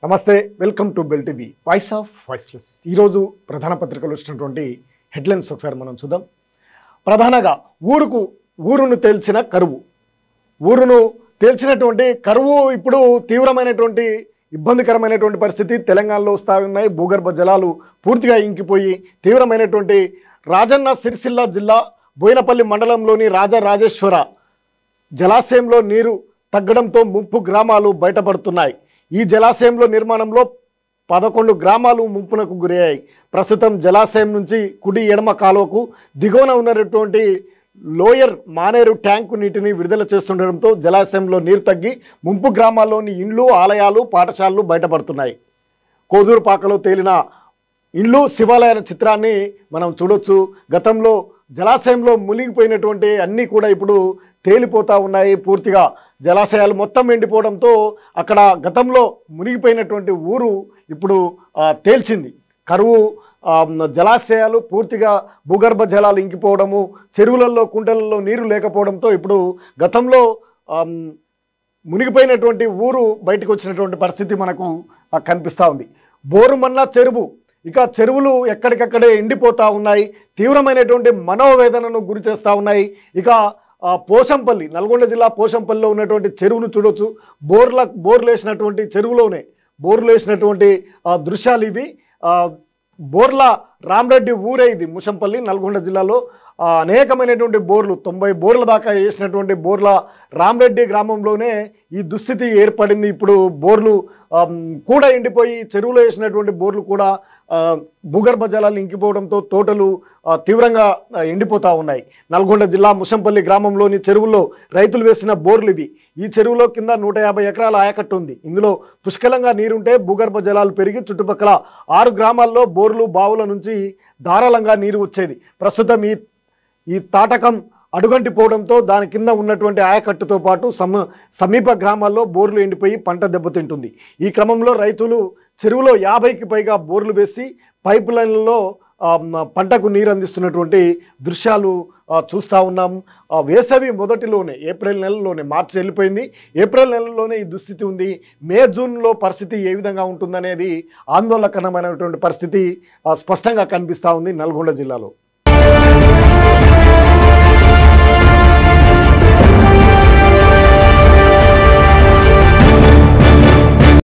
నమస్తే, welcome to bell TV voice of voiceless. ఈరోజు ప్రధాన పత్రికలు వచ్చినటువంటి హెడ్లైన్స్ ఒకసారి మనం చూద్దాం. ప్రధానంగా ఊరును తేల్చిన కరువు. ఊరును తేల్చినటువంటి కరువు ఇప్పుడు తీవ్రమైనటువంటి ఇబ్బందికరమైనటువంటి పరిస్థితి తెలంగాణలో వస్తూ ఉన్నాయి. భూగర్భ జలాలు పూర్తిగా ఇంకిపోయి తీవ్రమైనటువంటి రాజన్న సిరిసిల్ల జిల్లా బోయినపల్లి మండలంలోని రాజరాజేశ్వర జలాశయంలో నీరు తగ్గడంతో ముప్పు గ్రామాలు బయటపడుతున్నాయి. ఈ జలాశయంలో నిర్మాణంలో 11 గ్రామాలు ముంపునకు గురయ్యాయి. ప్రస్తుతం జలాశయం నుంచి కుడి ఎడమ కాలువకు దిగువన ఉన్నటువంటి లోయర్ మానేరు ట్యాంకు నీటిని విడుదల చేస్తుండడంతో జలాశయంలో నీరు తగ్గి ముంపు గ్రామాల్లోని ఇండ్లు, ఆలయాలు, పాఠశాలలు బయటపడుతున్నాయి. కోదూరుపాకలో తేలిన ఇండ్లు, శివాలయాల చిత్రాన్ని మనం చూడొచ్చు. గతంలో జలాశయంలో మునిగిపోయినటువంటి అన్నీ కూడా ఇప్పుడు తేలిపోతూ ఉన్నాయి. పూర్తిగా జలాశయాలు మొత్తం ఎండిపోవడంతో అక్కడ గతంలో మునిగిపోయినటువంటి ఊరు ఇప్పుడు తేల్చింది. కరువు జలాశయాలు పూర్తిగా భూగర్భ జలాలు ఇంకిపోవడము, చెరువులలో కుంటలలో నీరు లేకపోవడంతో ఇప్పుడు గతంలో మునిగిపోయినటువంటి ఊరు బయటకు వచ్చినటువంటి పరిస్థితి మనకు కనిపిస్తూ ఉంది. బోరుమన్న చెరువు, ఇక చెరువులు ఎక్కడికక్కడే ఎండిపోతూ ఉన్నాయి. తీవ్రమైనటువంటి మనోవేదనను గురి చేస్తూ ఉన్నాయి. ఇక పోషంపల్లి, నల్గొండ జిల్లా పోషంపల్లిలో ఉన్నటువంటి చెరువును చూడొచ్చు. బోర్లు వేసినటువంటి చెరువులోనే బోర్లు వేసినటువంటి దృశ్యాలు ఇవి. బోర్ల రామరెడ్డి ఊరే ఇది. ముషంపల్లి నల్గొండ జిల్లాలో అనేకమైనటువంటి బోర్లు, 90 బోర్ల దాకా వేసినటువంటి బోర్ల రామరెడ్డి గ్రామంలోనే ఈ దుస్థితి ఏర్పడింది. ఇప్పుడు బోర్లు కూడా ఎండిపోయి చెరువులో వేసినటువంటి బోర్లు కూడా భూగర్భ జలాలు ఇంకిపోవడంతో తోటలు తీవ్రంగా ఎండిపోతూ ఉన్నాయి. నల్గొండ జిల్లా ముషంపల్లి గ్రామంలోని చెరువుల్లో రైతులు వేసిన బోర్లు ఇవి. ఈ చెరువులో కింద 150 ఎకరాల ఆయకట్టు ఉంది. ఇందులో పుష్కలంగా నీరుంటే భూగర్భ జలాలు పెరిగి చుట్టుపక్కల 6 గ్రామాల్లో బోర్లు, బావుల నుంచి ధారాళంగా నీరు వచ్చేది. ప్రస్తుతం ఈ తాటకం అడుగంటిపోవడంతో దాని కింద ఉన్నటువంటి ఆయకట్టుతో పాటు సమీప గ్రామాల్లో బోర్లు ఎండిపోయి పంట దెబ్బతింటుంది. ఈ క్రమంలో రైతులు చెరువులో 50కి పైగా బోర్లు వేసి పైప్ లైన్లలో పంటకు నీరు అందిస్తున్నటువంటి దృశ్యాలు చూస్తూ ఉన్నాం. వేసవి మొదటిలోనే ఏప్రిల్ నెలలోనే, మార్చి వెళ్ళిపోయింది, ఏప్రిల్ నెలలోనే ఈ దుస్థితి ఉంది. మే, జూన్లో పరిస్థితి ఏ విధంగా ఉంటుందనేది ఆందోళనకరమైనటువంటి పరిస్థితి స్పష్టంగా కనిపిస్తూ ఉంది నల్గొండ జిల్లాలో.